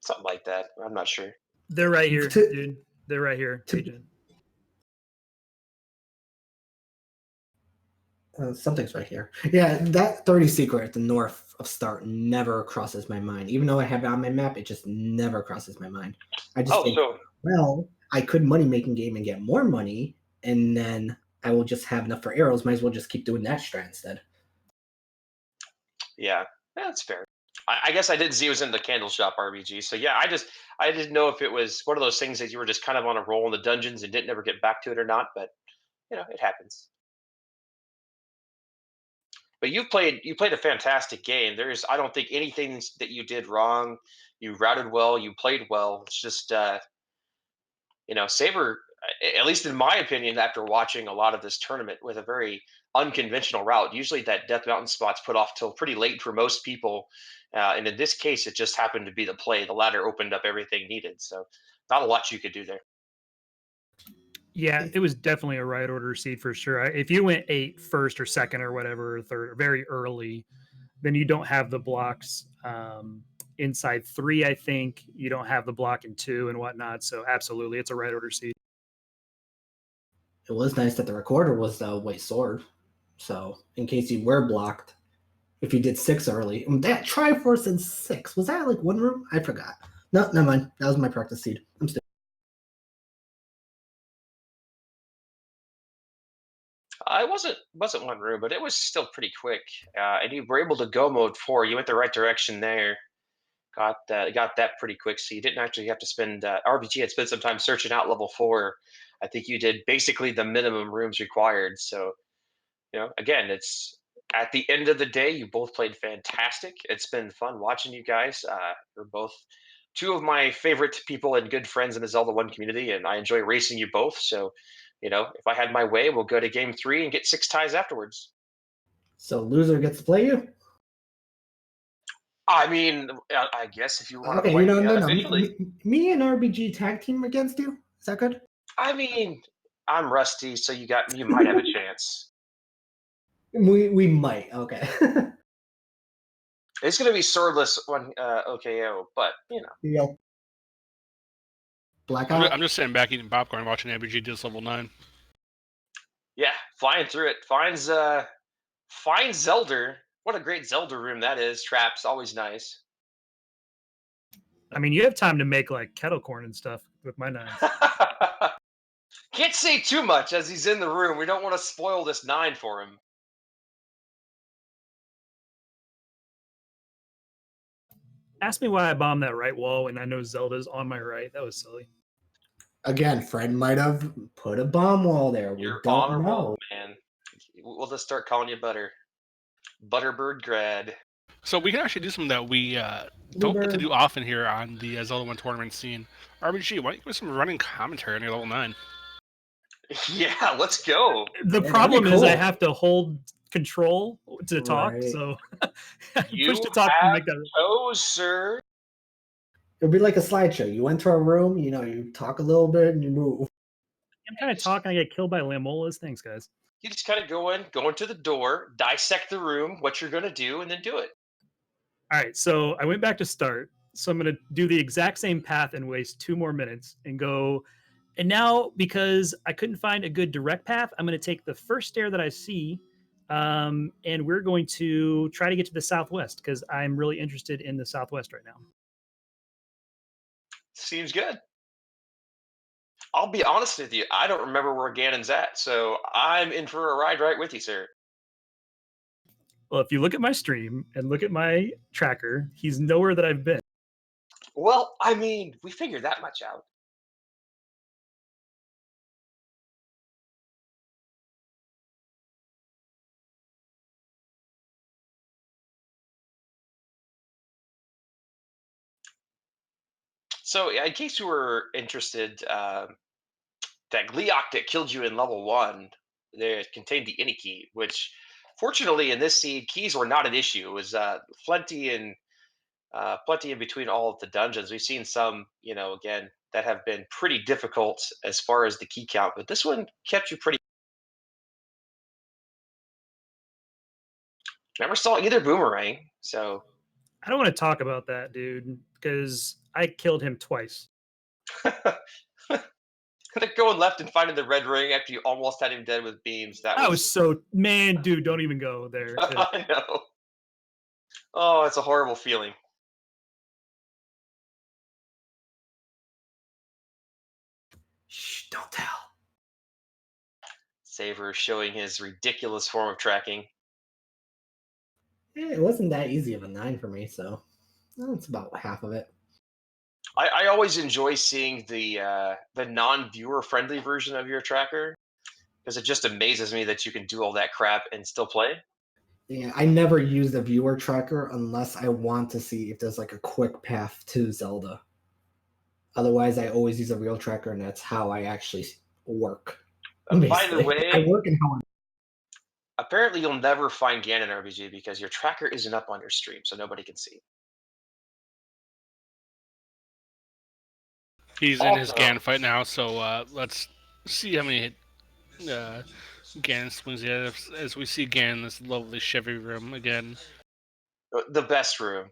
Something like that. I'm not sure. They're right here, dude. They're right here, Agent. Something's right here. Yeah, that 30 secret at the north of start never crosses my mind. Even though I have it on my map, it just never crosses my mind. I just think, well, I could money making game and get more money, and then I will just have enough for arrows. Might as well just keep doing that strat instead. Yeah, that's fair. I guess I didn't see it was in the candle shop RBG. So yeah, I didn't know if it was one of those things that you were just kind of on a roll in the dungeons and didn't ever get back to it or not. But you know, it happens. But you played a fantastic game. I don't think anything that you did wrong. You routed well. You played well. It's just Saber, at least in my opinion, after watching a lot of this tournament with a very unconventional route, usually that Death Mountain spot's put off till pretty late for most people. And in this case, it just happened to be the play. The ladder opened up everything needed. So not a lot you could do there. Yeah, it was definitely a right order seed for sure. If you went 8 first or second or whatever, or third, or very early, then you don't have the blocks inside 3. I think you don't have the block in 2 and whatnot. So absolutely, it's a right order seed. It was nice that the recorder was the white sword. So in case you were blocked, if you did 6 early, that Triforce in 6, was that like one room? I forgot. No, never mind. That was my practice seed. I'm still. It wasn't one room, but it was still pretty quick. And you were able to go mode 4. You went the right direction there. Got that pretty quick, so you didn't actually have to spend. RBG had spent some time searching out level 4. I think you did basically the minimum rooms required. So, again, it's at the end of the day, you both played fantastic. It's been fun watching you guys. You're both 2 of my favorite people and good friends in the Zelda 1 community, and I enjoy racing you both. So, if I had my way, we'll go to game 3 and get 6 ties afterwards. So loser gets to play you? I mean, I guess if you want to play no. Me and RBG tag team against you? Is that good? I mean, I'm rusty, so you might have a chance. We might. Okay. It's gonna be swordless one OKO, but Yeah. Blackout. I'm just sitting back eating popcorn, watching RBG do this level 9. Yeah, flying through it. Finds Zelda. What a great Zelda room that is. Traps, always nice. I mean, you have time to make like kettle corn and stuff with my 9. Can't say too much as he's in the room. We don't want to spoil this 9 for him. Ask me why I bombed that right wall when I know Zelda's on my right. That was silly. Again, Fred might have put a bomb wall there. You're we don't know. Man. We'll just start calling you Butter. RedBirdGrad. So we can actually do something that we don't get to do often here on the Zelda 1 tournament scene. RBG, why don't you give us some running commentary on your level 9? Yeah, let's go. The Yeah, that'd be problem is I cool. have to hold control to talk, Right. so push You to talk to have make that. toes, sir. It'd be like a slideshow. You enter a room, you talk a little bit and you move. I'm trying to talk and I get killed by Lamolas. Thanks, guys. You just kind of go into the door, dissect the room, what you're going to do, and then do it. All right, so I went back to start. So I'm going to do the exact same path and waste 2 more minutes and go. And now, because I couldn't find a good direct path, I'm going to take the first stair that I see, and we're going to try to get to the southwest because I'm really interested in the southwest right now. Seems good. I'll be honest with you. I don't remember where Ganon's at, so I'm in for a ride right with you, sir. Well, if you look at my stream and look at my tracker, he's nowhere that I've been. Well, I mean, we figured that much out. So, in case you were interested, that Gleok that killed you in level 1, there contained the any key, which fortunately in this seed, keys were not an issue. It was plenty in between all of the dungeons. We've seen some, again, that have been pretty difficult as far as the key count, but this one kept you pretty. Never saw either boomerang, so I don't want to talk about that, dude, because I killed him twice. going left and finding the red ring after you almost had him dead with beams. I was so, man, dude, don't even go there. I know. Oh, it's a horrible feeling. Shh, don't tell. Saver showing his ridiculous form of tracking. Yeah, it wasn't that easy of a 9 for me, so that's about half of it. I always enjoy seeing the non-viewer friendly version of your tracker because it just amazes me that you can do all that crap and still play. Yeah, I never use the viewer tracker unless I want to see if there's like a quick path to Zelda. Otherwise, I always use a real tracker, and that's how I actually work. By the Basically, way, I work in how apparently you'll never find Ganon RPG because your tracker isn't up on your stream, so nobody can see. He's in his Also, Ganon fight now, so let's see how many Ganon swings he has as we see Ganon in this lovely Chevy room again. the best room.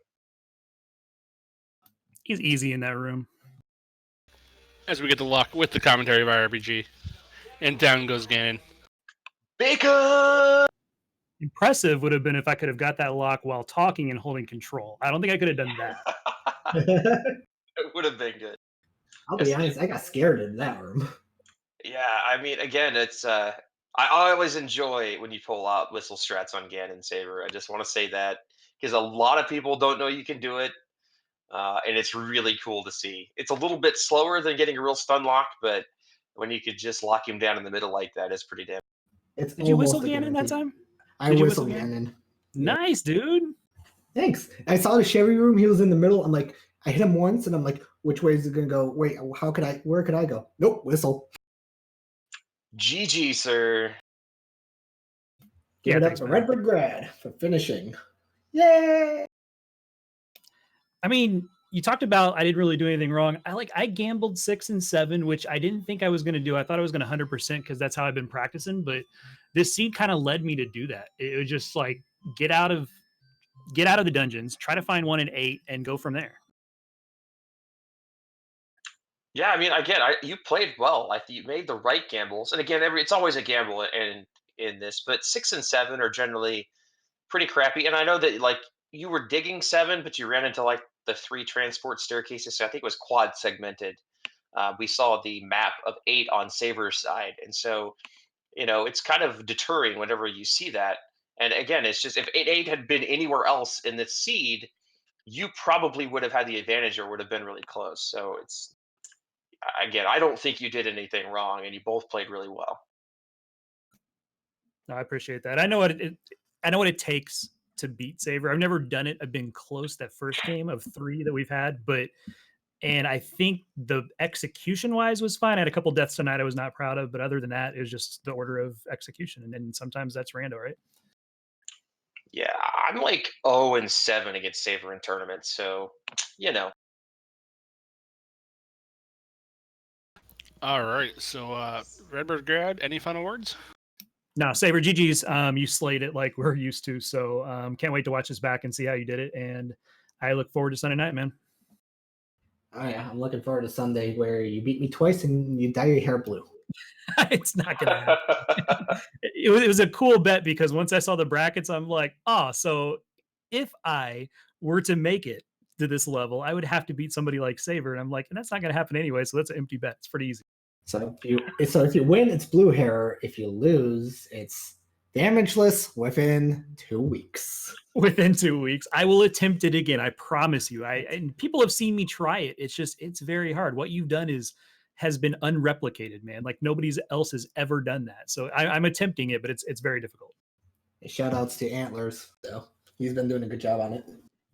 He's easy in that room. As we get the lock with the commentary of our RPG. And down goes Ganon. Bacon! Impressive would have been if I could have got that lock while talking and holding control. I don't think I could have done that. It would have been good. I'll be honest, I got scared in that room. Yeah, I mean, again, it's I always enjoy when you pull out whistle strats on Ganon Saver. I just want to say that because a lot of people don't know you can do it, and it's really cool to see. It's a little bit slower than getting a real stun lock, but when you could just lock him down in the middle like that, it's pretty damn. It's Did you whistle almost a Ganon that guarantee. time? I Did you whistle whistle Ganon. Nice, dude. Thanks. I saw the Chevy room. He was in the middle. I'm like, I hit him once, and I'm like, which way is it gonna go? Wait, where could I go? Nope, whistle. GG, sir. Give Yeah, it up thanks, to man. RedBirdGrad for finishing. Yay! I mean, you talked about I didn't really do anything wrong. I gambled 6 and 7, which I didn't think I was going to do. I thought I was going to 100% because that's how I've been practicing. But this seed kind of led me to do that. It was just like get out of the dungeons, try to find 1 and 8, and go from there. Yeah, I mean, again, you played well. I think you made the right gambles, and again, it's always a gamble in this. But 6 and 7 are generally pretty crappy. And I know that like you were digging 7, but you ran into like the 3 transport staircases. So I think it was quad segmented. We saw the map of 8 on Saber's side, and so it's kind of deterring whenever you see that. And again, it's just if 8 had been anywhere else in this seed, you probably would have had the advantage or would have been really close. So it's again, I don't think you did anything wrong, and you both played really well. No, I appreciate that. I know what it takes to beat Saver. I've never done it. I've been close that first game of 3 that we've had, but And I think the execution wise was fine. I had a couple deaths tonight I was not proud of, but other than that, it was just the order of execution. And then sometimes that's rando, right? Yeah, I'm like 0-7 against Saver in tournaments, so you know. All right. So, RedBirdGrad, any final words? No, Saber GG's. You slayed it like we're used to. So can't wait to watch this back and see how you did it. And I look forward to Sunday night, man. Oh yeah, I'm looking forward to Sunday where you beat me twice and you dye your hair blue. It's not gonna happen. It was a cool bet because once I saw the brackets, I'm like, oh, so if I were to make it to this level, I would have to beat somebody like Saber. And I'm like, and that's not gonna happen anyway. So that's an empty bet. It's pretty easy. So if you win, it's blue hair. If you lose, it's damageless within 2 weeks. Within 2 weeks, I will attempt it again. I promise you. And people have seen me try it. It's very hard. What you've done has been unreplicated, man. Like nobody else has ever done that. So I'm attempting it, but it's very difficult. Shout outs to Antlers, though. He's been doing a good job on it.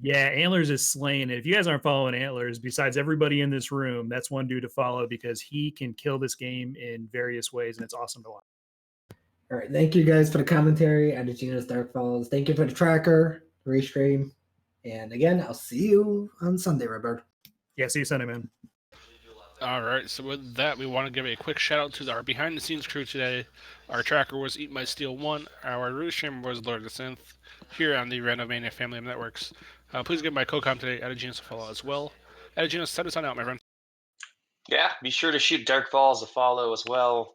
Yeah, Antlers is slaying it. If you guys aren't following Antlers, besides everybody in this room, that's one dude to follow because he can kill this game in various ways, and it's awesome to watch. All right, thank you guys for the commentary. Adegina's Dark Falls. Thank you for the tracker, restream. And again, I'll see you on Sunday, Redbird. Yeah, see you Sunday, man. All right, so with that, we want to give a quick shout out to our behind-the-scenes crew today. Our tracker was Eat My Steel 1. Our root streamer was Lord of the Synth here on the Randomizer family of networks. Please give my co-com today, Adegina's, a follow as well. Adegina, set us on out, my friend. Yeah, be sure to shoot Dark Falls a follow as well.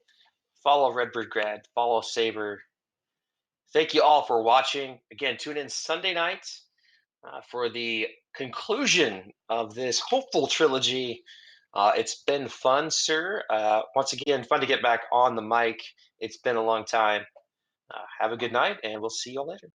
Follow RedBirdGrad. Follow Saber. Thank you all for watching. Again, tune in Sunday night for the conclusion of this hopeful trilogy. It's been fun, sir. Once again, fun to get back on the mic. It's been a long time. Have a good night, and we'll see you all later.